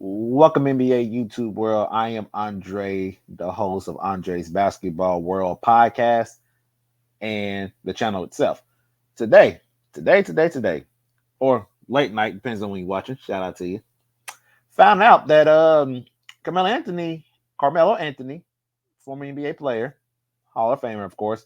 Welcome, NBA YouTube world. I am Andre, the host of Andre's Basketball World podcast and the channel itself. Today, or late night, depends on when you're watching. Shout out to you. Found out that Carmelo Anthony, former NBA player, Hall of Famer, of course,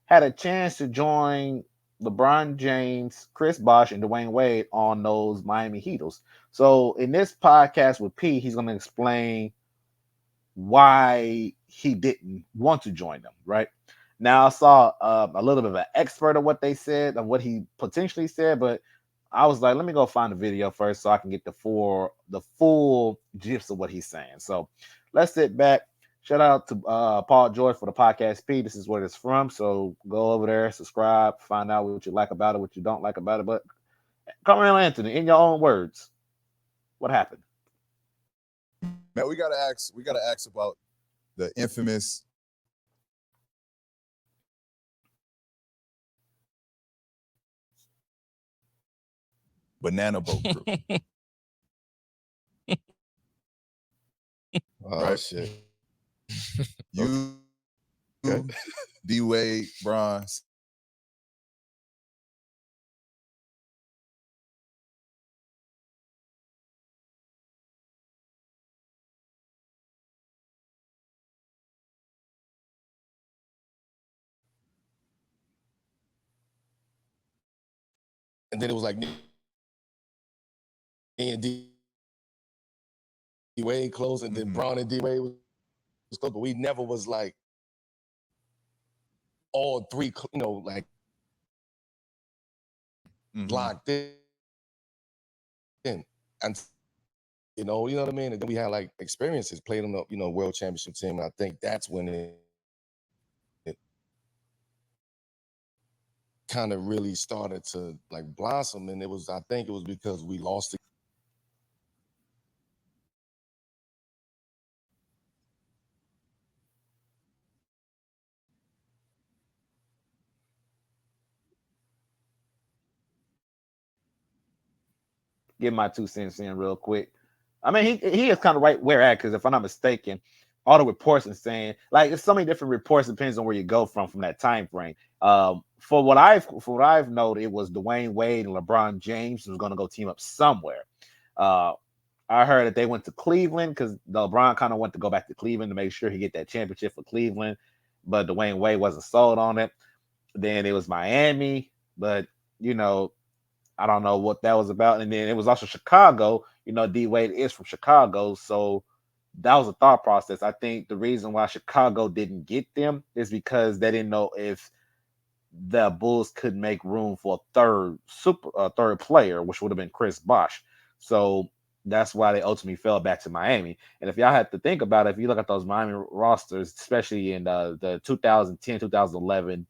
had a chance to join LeBron James, Chris Bosh, and Dwayne Wade on those Miami Heatles. So in this podcast with P, he's going to explain why he didn't want to join them. Right now, I saw a little bit of an expert of what they said and what he potentially said, but I was like, let me go find the video first so I can get the full gist of what he's saying. So let's sit back. Shout out to Paul George for the podcast P. This is where it's from. So go over there, subscribe, find out what you like about it, what you don't like about it. But Carmelo Anthony, in your own words, what happened? Man, we gotta ask about the infamous banana boat crew. Oh Right. shit. You, Okay. D Wade, Bron. And then it was like me and D Wade close, and then Braun and D Wade was close, but we never was like all three, like locked in. And you know what I mean? And then we had like experiences, played on the world championship team. And I think that's when it kind of really started to like blossom. And I think it was because we lost Get my 2 cents in real quick. I mean, he is kind of right where at, because if I'm not mistaken, all the reports are saying like there's so many different reports, depends on where you go from that time frame. For what I've noted, it was Dwayne Wade and LeBron James was going to go team up somewhere. Uh, I heard that they went to Cleveland because LeBron kind of went to go back to Cleveland to make sure he get that championship for Cleveland, but Dwayne Wade wasn't sold on it. Then it was Miami, but you know I don't know what that was about. And then it was also Chicago. D Wade is from Chicago. So that was a thought process. I think the reason why Chicago didn't get them is because they didn't know if the Bulls could make room for a third player, which would have been Chris Bosh. So that's why they ultimately fell back to Miami. And if y'all had to think about it, if you look at those Miami rosters, especially in the 2010, 2011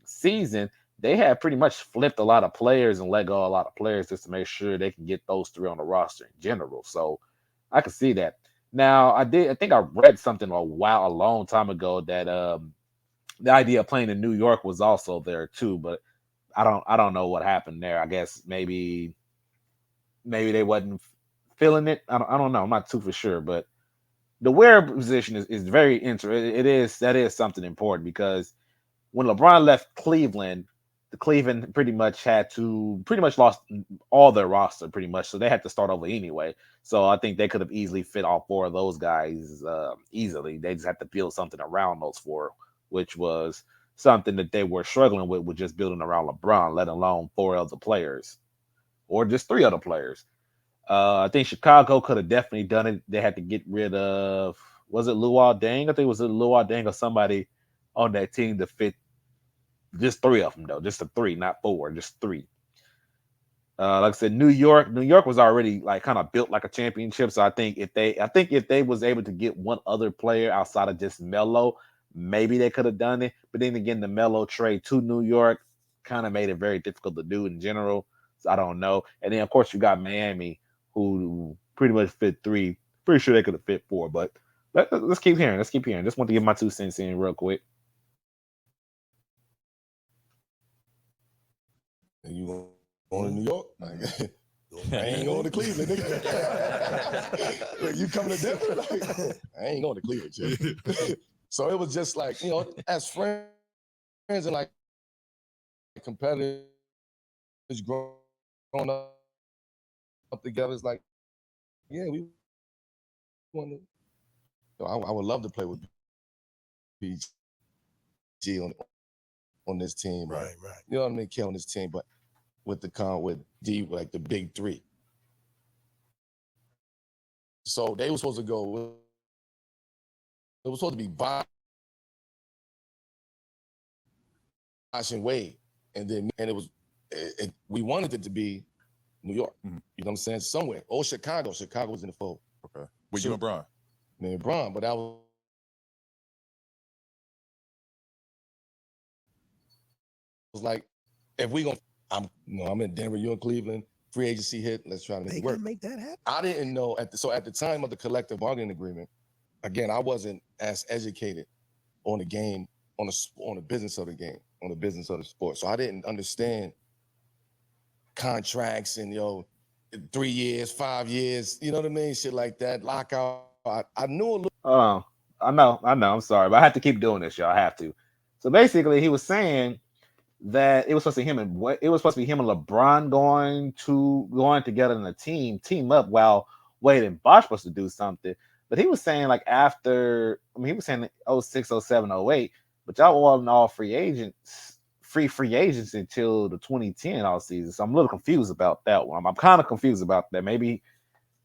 season, they had pretty much flipped a lot of players and let go of a lot of players just to make sure they can get those three on the roster in general. So I could see that. Now I think I read something a long time ago that the idea of playing in New York was also there too, but I don't know what happened there. I guess maybe they wasn't feeling it. I don't know. I'm not too for sure, but the wearer position is very interesting. That is something important because when LeBron left Cleveland, the Cleveland pretty much lost all their roster pretty much, so they had to start over anyway. So I think they could have easily fit all four of those guys easily. They just had to build something around those four, which was something that they were struggling with just building around LeBron, let alone four other players or just three other players. I think Chicago could have definitely done it. They had to get rid of, was it Luol Deng? I think it was Luol Deng or somebody on that team to fit just three of them though, just the three, not four, just three. Like I said, New York was already like kind of built like a championship. So I think if they was able to get one other player outside of just Melo, maybe they could have done it. But then again, the Melo trade to New York kind of made it very difficult to do in general. So I don't know. And then of course you got Miami, who pretty much fit three. Pretty sure they could have fit four, but let's keep hearing. Let's keep hearing. Just want to give my 2 cents in real quick. and you going to New York. Like, I ain't going to Cleveland, nigga. Like, you coming to Denver? Like, I ain't going to Cleveland, Chip. So it was just like, as friends and like competitors growing up together, it's like, yeah, we want to. I would love to play with PG on this team. Right. You know what I mean? Kill on this team, but with D, like the big three. So they were supposed to go. It was supposed to be Bosh and Wade, and it was. We wanted it to be New York. Mhm. You know what I'm saying? Somewhere. Or Chicago. Chicago was in the fold. Okay. With you and Bron. Me and Bron, but that was like, if we gonna, I'm in Denver, you in Cleveland, free agency hit, let's try to make They it work. can make that happen. I didn't know at the time of the collective bargaining agreement, again, I wasn't as educated on the game, on the business of the game, on the business of the sport. So I didn't understand contracts and 3 years, 5 years, you know what I mean? Shit like that, lockout. I knew a little. Oh, I know. I'm sorry, but I have to keep doing this, y'all. I have to. So basically, he was saying that it was supposed to be him and LeBron going together in a team up, while Wade and Bosh supposed to do something. But he was saying like after, he was saying 06, 07, 08, but y'all wasn't all free agents until the 2010 all season. So I'm a little confused about that one. I'm kind of confused about that. Maybe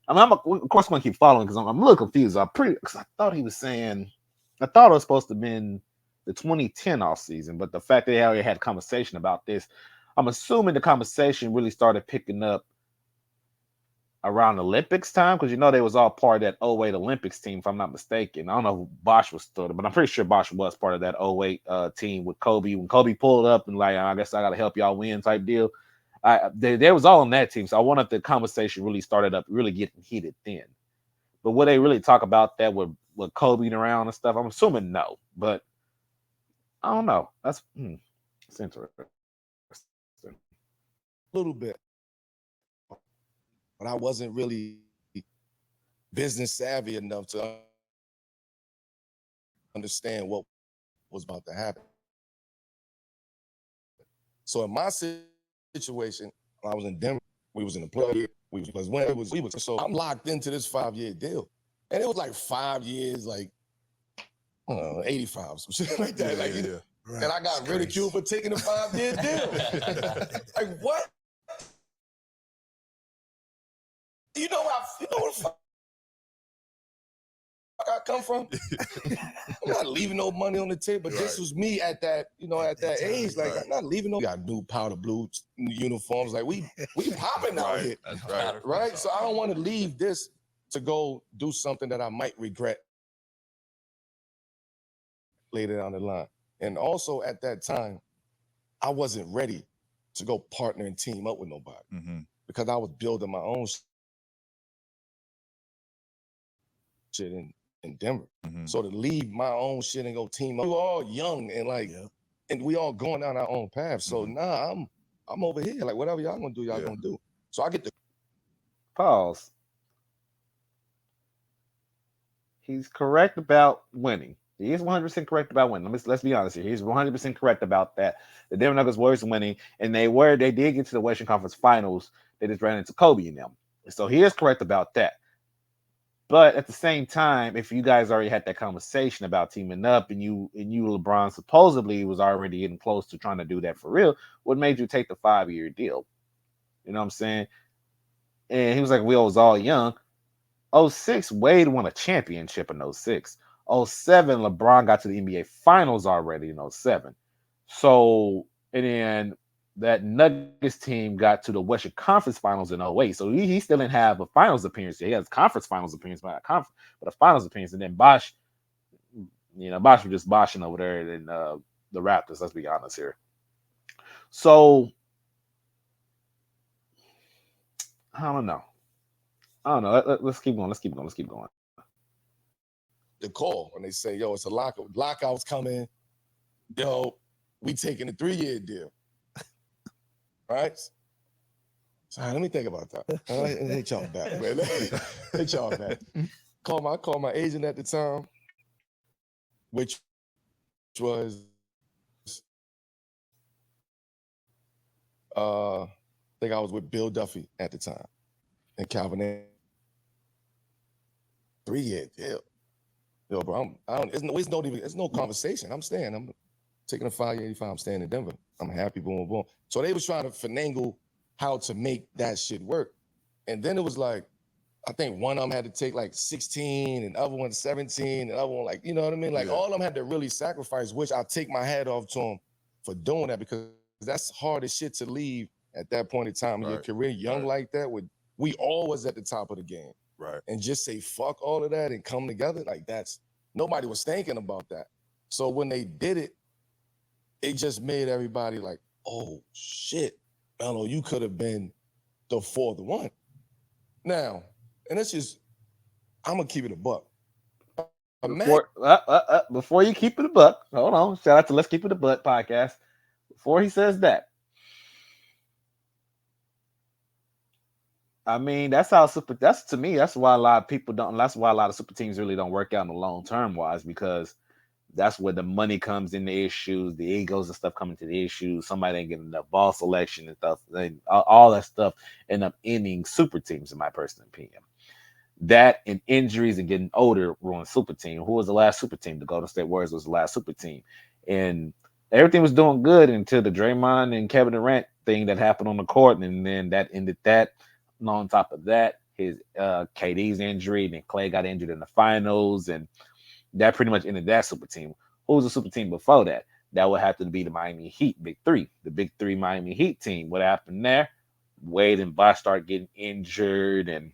of course going to keep following because I'm a little confused. Because I thought he was saying, I thought it was supposed to have been the 2010 off season, but the fact that they already had a conversation about this, I'm assuming the conversation really started picking up around Olympics time, because they was all part of that '08 Olympics team, if I'm not mistaken. I don't know who Bosh was still, but I'm pretty sure Bosh was part of that '08 team with Kobe. When Kobe pulled up and like, I guess I got to help y'all win type deal. They was all on that team, so I wanted the conversation really started up, really getting heated then. But would they really talk about that with Kobe around and stuff? I'm assuming no, but I don't know. That's interesting. Little bit, but I wasn't really business savvy enough to understand what was about to happen. So in my situation, when I was in Denver, we was in the play. So I'm locked into this 5-year deal, and it was like 5 years, like 85, some shit like that. Right. And I got ridiculed for taking a 5-year deal. Like what? You know where the fuck I come from? I'm not leaving no money on the table. But this was me at that, at that age. Like, I'm not leaving no. We got new powder blue uniforms. Like we popping out here. That's Right? So I don't want to leave this to go do something that I might regret later down the line. And also at that time, I wasn't ready to go partner and team up with nobody Mm-hmm. because I was building my own shit in Denver. Mm-hmm. So to leave my own shit and go team up, we were all young and and we all going down our own path. So I'm over here. Like whatever y'all gonna do, y'all gonna do. So I get the Pause. He's correct about winning. He is 100% correct about winning. Let's be honest here. He's 100% correct about that. The Denver Nuggets were winning, and they did get to the Western Conference Finals. They just ran into Kobe and them. So he is correct about that. But at the same time, if you guys already had that conversation about teaming up, and you LeBron supposedly was already getting close to trying to do that for real, what made you take the 5-year deal? You know what I'm saying? And he was like, we was all young. 06, Wade won a championship in 06. 07, LeBron got to the NBA Finals already in 07. So, and then that Nuggets team got to the Western Conference Finals in 08. So he still didn't have a finals appearance. He has conference finals appearance, but a finals appearance. And then Bosh, Bosh was just boshing over there in the Raptors. Let's be honest here. So, I don't know. Let's keep going. The call when they say, yo, it's a lockout. Lockout's coming. Yo, we taking a 3-year deal. Right? Sorry, let me think about that. Hit y'all back, man. Hit y'all back. Call my agent at the time, which was I think I was with Bill Duffy at the time, and Calvin. 3 years, yeah. Yo, bro, it's no conversation. I'm staying. I'm taking a 585. I'm staying in Denver. I'm happy, boom, boom. So they was trying to finagle how to make that shit work. And then it was like, I think one of them had to take like 16 and the other one 17 and the other one like, you know what I mean? Like all of them had to really sacrifice, which I take my hat off to them for doing that because that's hard as shit to leave at that point in time in your career, young like that. We all was at the top of the game. Right. And just say fuck all of that and come together, like nobody was thinking about that. So when they did it, it just made everybody like, oh shit, Melo, you could have been the fourth one. Now, and it's just, I'm gonna keep it a buck. Before you keep it a buck, hold on. Shout out to Let's Keep It a Buck podcast. Before he says that, I mean, that's to me, that's why a lot of people don't, that's why a lot of super teams really don't work out in the long term wise, because that's where the money comes in the issues, the egos and stuff coming to the issues. Somebody ain't getting enough ball selection and stuff. All that stuff end up ending super teams, in my personal opinion. That and injuries and getting older ruined super team. Who was the last super team? The Golden State Warriors was the last super team. And everything was doing good until the Draymond and Kevin Durant thing that happened on the court. And then that ended that. And on top of that, his KD's injury, and then Clay got injured in the finals. And that pretty much ended that super team. Who was the super team before that? That would have to be the Miami Heat, Big Three. The Big Three Miami Heat team. What happened there? Wade and Bosh started getting injured, and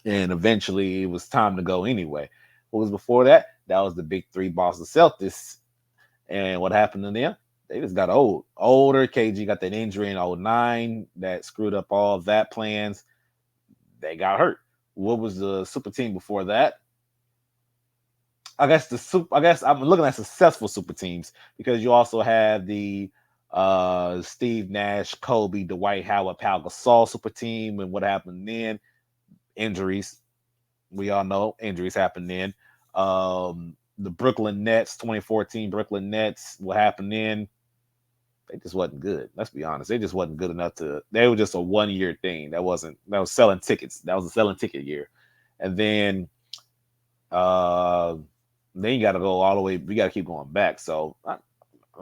eventually it was time to go anyway. What was before that? That was the Big Three Boston Celtics. And what happened to them? They just got older. KG got that injury in 09 that screwed up all of that plans. They got hurt. What was the super team before that? I guess I'm looking at successful super teams, because you also have the Steve Nash, Kobe, Dwight Howard, Pau Gasol super team. And what happened then? Injuries. We all know injuries happened then. The Brooklyn Nets, 2014 Brooklyn Nets, what happened then? They just wasn't good. Let's be honest. They just wasn't good enough to. They were just a 1 year thing. That was selling tickets. That was a selling ticket year. And then you got to go all the way. We got to keep going back. So I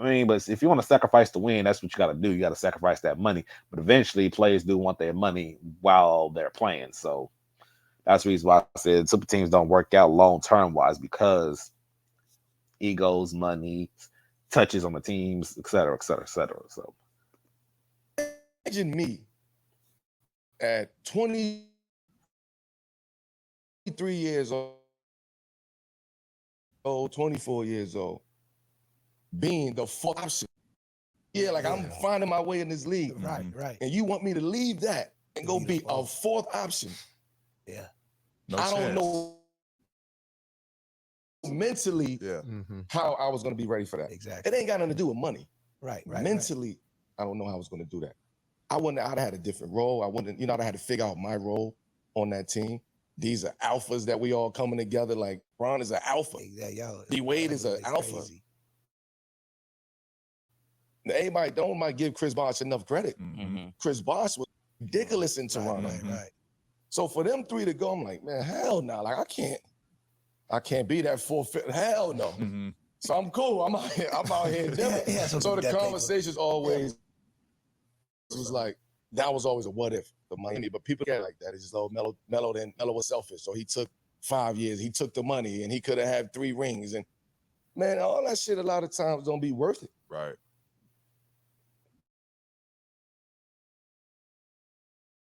mean, but if you want to sacrifice to win, that's what you got to do. You got to sacrifice that money. But eventually, players do want their money while they're playing. So that's the reason why I said super teams don't work out long term wise, because egos, money, touches on the teams, et cetera, et cetera, et cetera. So imagine me at 23 years old, 24 years old, being the fourth option. Yeah, like I'm finding my way in this league. Right. And you want me to leave that and go be a fourth option. Yeah. No I don't chance. know mentally how I was going to be ready for that. Exactly. It ain't got nothing to do with money. Right. Mentally, I don't know how I was going to do that. I'd have had a different role. I'd had to figure out my role on that team. These are alphas that we all coming together. Like Bron is an alpha. D Wade is an alpha. Crazy. Everybody might give Chris Bosh enough credit. Chris Bosh was ridiculous in Toronto. Right. So for them three to go, I'm like, man, hell no. Like I can't be that 4-5. Hell no. So I'm cool. I'm out here in Denver. So the conversations always was like, that was always a what if for Miami. But people get like that. It's just, Melo was selfish. So he took 5 years. He took the money and he could have had 3 rings. And man, all that shit a lot of times don't be worth it. Right.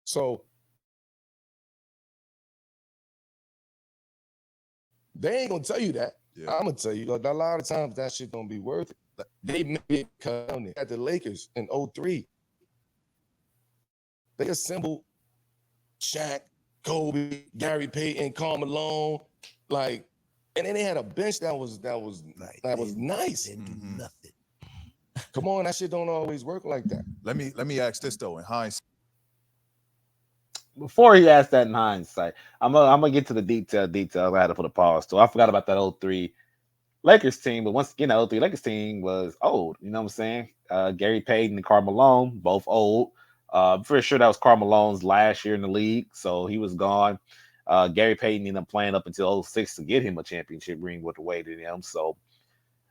So they ain't gonna tell you that. Yeah. I'm gonna tell you, a lot of times that shit don't be worth it. They made it come at the Lakers in 03. They assembled Shaq, Kobe, Gary Payton, Carmelo, like, and then they had a bench that was nice. Didn't do nothing. Come on, that shit don't always work like that. Let me ask this though. In hindsight, before he asked that in hindsight, I'm gonna get to the details. I had to put a pause to. I forgot about that '03 Lakers team, but once again, that '03 Lakers team was old. You know what I'm saying? Gary Payton and Karl Malone, both old. I'm pretty sure that was Karl Malone's last year in the league, so he was gone. Gary Payton ended up playing up until '06 to get him a championship ring with the weight in him. So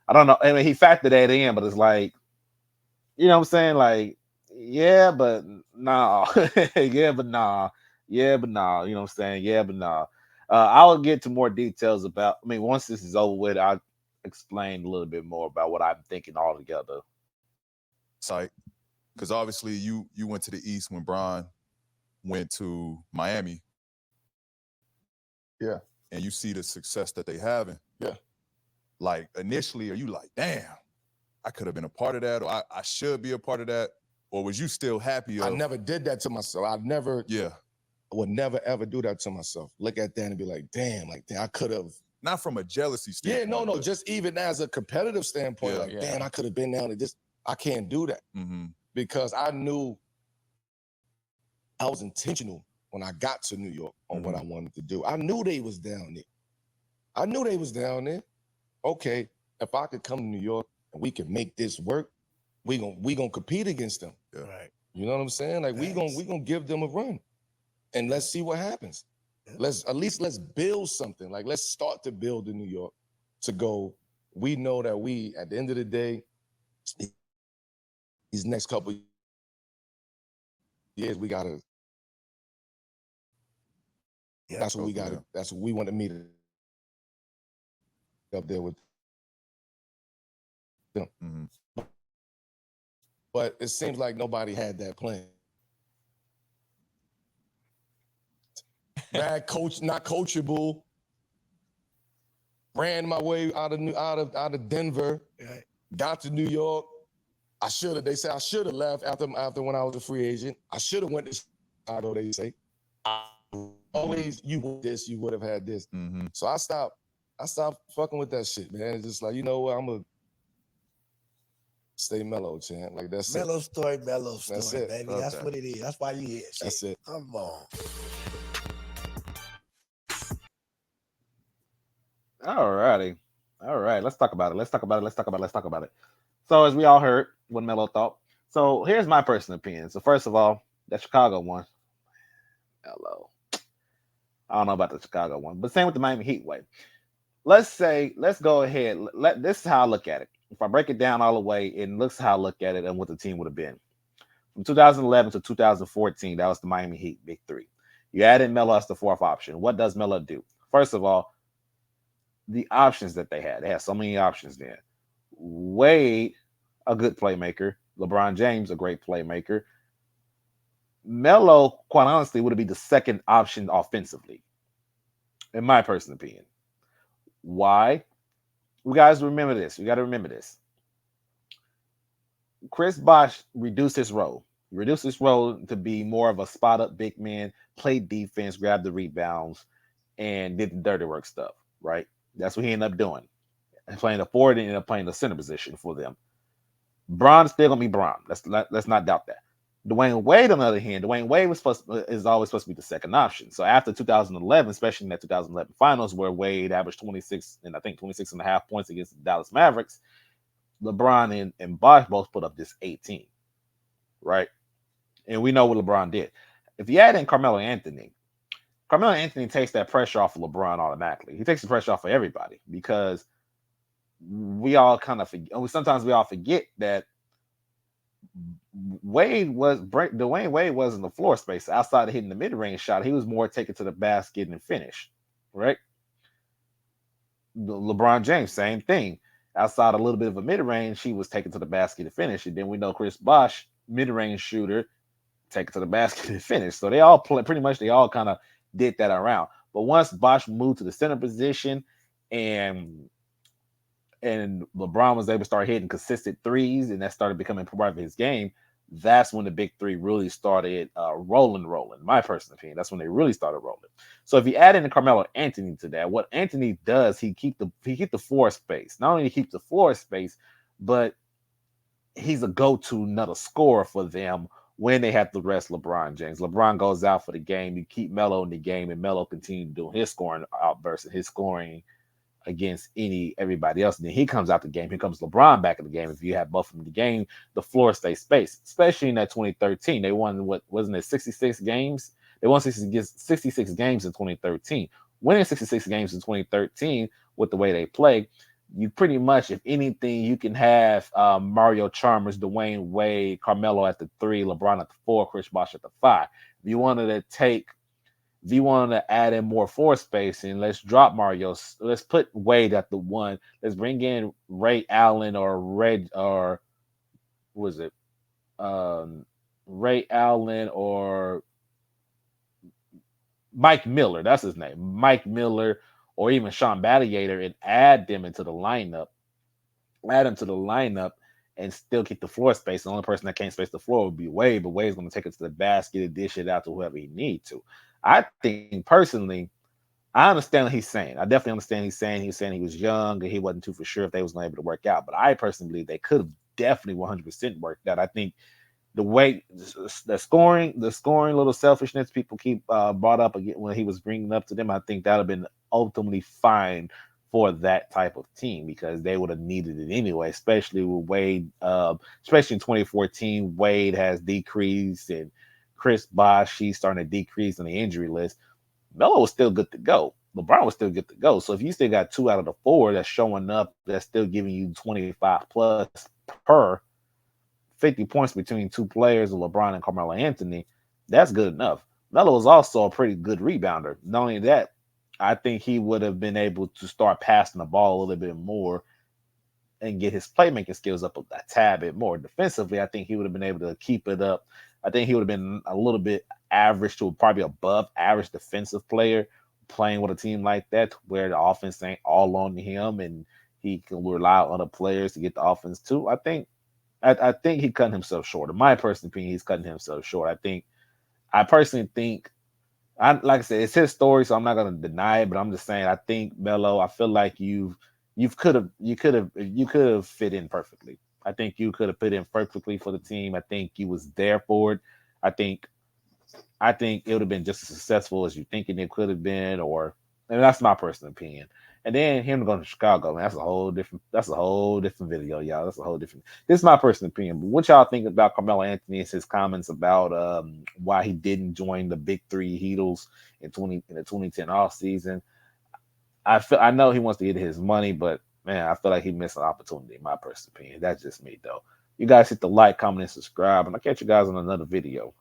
I don't know. I mean, he factored that in, but it's like, you know what I'm saying? Like, yeah, but nah. Yeah, but nah. Yeah, but nah. You know what I'm saying? Yeah, but nah. I'll get to more details about, I mean, once this is over with, I'll explain a little bit more about what I'm thinking altogether. Sight, because obviously you went to the East when Bron went to Miami, Yeah. and you see the success that they having. Yeah. Like initially, are you like, damn, I could have been a part of that, or I should be a part of that, or was you still happy? I never did that to myself. Yeah, Would never ever do that to myself. Look at that and be like, damn, I could have. not from a jealousy Yeah, standpoint. no, just even as a competitive standpoint, Yeah. like, damn, I could have been down to this. I can't do that Mm-hmm. because I knew I was intentional when I got to New York on what I wanted to do. I knew they was down there. I knew they was down there. Okay, if I could come to New York and we can make this work, we gonna compete against them. Yeah. Right. You know what I'm saying? Like we gonna give them a run, and let's see what happens. Let's build something. Like let's start to build in New York to go. We know that we at the end of the day, these next couple years we gotta. Yeah, That's what we go through gotta. them. That's what we want to meet up there with them. Mm-hmm. But it seems like nobody had that plan. Bad coach, not coachable. Ran my way out of Denver. Right. Got to New York. They say I should have left after when I was a free agent. I should have went to Chicago, they say. Always you want this, you would have had this. Mm-hmm. So I stopped fucking with that shit, man. It's just like, you know what, I'm gonna stay mellow, champ. Like that's Mellow story, That's it. baby. Love That's that. what it is. That's why you here. That's it. Come on. All righty. All right. Let's talk about it. Let's talk about it. Let's talk about it. Let's talk about it. So, as we all heard what Melo thought. So, here's my personal opinion. So, first of all, that Chicago one, Melo. I don't know about the Chicago one, but same with the Miami Heat way. Let's go ahead. This is how I look at it. If I break it down all the way, it looks how I look at it and what the team would have been. From 2011 to 2014, that was the Miami Heat Big Three. You added Melo as the fourth option. What does Melo do? First of all, the options that they had. They had so many options there. Wade, a good playmaker. LeBron James, a great playmaker. Melo, quite honestly, would be the second option offensively, in my personal opinion. Why? You guys remember this. You got to remember this. Chris Bosh reduced his role. He reduced his role to be more of a spot up big man, play defense, grab the rebounds, and did the dirty work stuff, right? That's what he ended up doing. And playing the forward and ended up playing the center position for them. Braun's still gonna be Braun. Let's not doubt that. Dwayne Wade, on the other hand, Dwayne Wade is always supposed to be the second option. So after 2011, especially in that 2011 finals where Wade averaged 26 and I think 26 and a half points against the Dallas Mavericks, LeBron and Bosh both put up this 18, right? And we know what LeBron did. If you add in Carmelo Anthony takes that pressure off of LeBron automatically. He takes the pressure off of everybody because we all kind of forget. Sometimes we all forget that Dwayne Wade wasn't the floor space outside of hitting the mid range shot. He was more taken to the basket and finish, right? LeBron James, same thing. Outside a little bit of a mid range, he was taken to the basket to finish. And then we know Chris Bosh, mid range shooter, take it to the basket and finish. So they all pretty much they all kind of did that around. But once Bosh moved to the center position and LeBron was able to start hitting consistent threes and that started becoming part of his game, that's when the big three really started rolling. My personal opinion, that's when they really started rolling. So if you add in the Carmelo Anthony to that, what Anthony does, he keep the floor space. Not only he keeps the floor space, but he's a go-to another scorer for them when they have to rest LeBron James. LeBron goes out for the game. You keep Melo in the game, and Melo continues doing his scoring outbursts and his scoring against everybody else. And then he comes out the game. Here comes LeBron back in the game. If you have both of them in the game, the floor stays space. Especially in that 2013, they won what wasn't it 66 games? They won 66 games in 2013. Winning 66 games in 2013 with the way they play, you pretty much, if anything, you can have Mario Chalmers, Dwayne Wade, Carmelo at the 3, LeBron at the 4, Chris Bosh at the 5. If you wanted to take if you want to add in more floor spacing, let's drop Mario. Let's put Wade at the 1. Let's bring in Ray Allen or Red or what was it? Um, Ray Allen or Mike Miller. That's his name. Mike Miller or even Sean Battier and add them into the lineup. Add them to the lineup and still keep the floor space. The only person that can't space the floor would be Wade, but Wade's going to take it to the basket and dish it out to whoever he needs to. I think personally, I understand what he's saying. I definitely understand he's saying. He was saying he was young and he wasn't too for sure if they was going to be able to work out. But I personally believe they could have definitely 100% worked out. I think the way the scoring little selfishness people keep brought up again when he was bringing up to them, I think that would have been ultimately fine for that type of team because they would have needed it anyway, especially with Wade, especially in 2014, Wade has decreased and Chris Bosh, he's starting to decrease on the injury list. Melo was still good to go. LeBron was still good to go. So if you still got 2 out of the 4 that's showing up, that's still giving you 25 plus per 50 points between 2 players, LeBron and Carmelo Anthony, that's good enough. Melo is also a pretty good rebounder. Not only that, I think he would have been able to start passing the ball a little bit more and get his playmaking skills up a tad bit more. Defensively, I think he would have been able to keep it up. I think he would have been a little bit average to probably above average defensive player playing with a team like that, where the offense ain't all on him and he can rely on other players to get the offense too. I think he cut himself short. In my personal opinion, he's cutting himself short. I personally think I like I said, it's his story, so I'm not gonna deny it, but I'm just saying I think Melo, I feel like you could have fit in perfectly. I think you could have fit in perfectly for the team. I think you was there for it. I think I think it would have been just as successful as you thinking it could have been, or and that's my personal opinion. And then him going to Chicago, man, that's a whole different video, y'all. That's a whole different. This is my personal opinion. But what y'all think about Carmelo Anthony and his comments about why he didn't join the big three Heatles in the 2010 off season? I know he wants to get his money, but man, I feel like he missed an opportunity. In my personal opinion, that's just me though. You guys hit the like, comment, and subscribe, and I'll catch you guys on another video.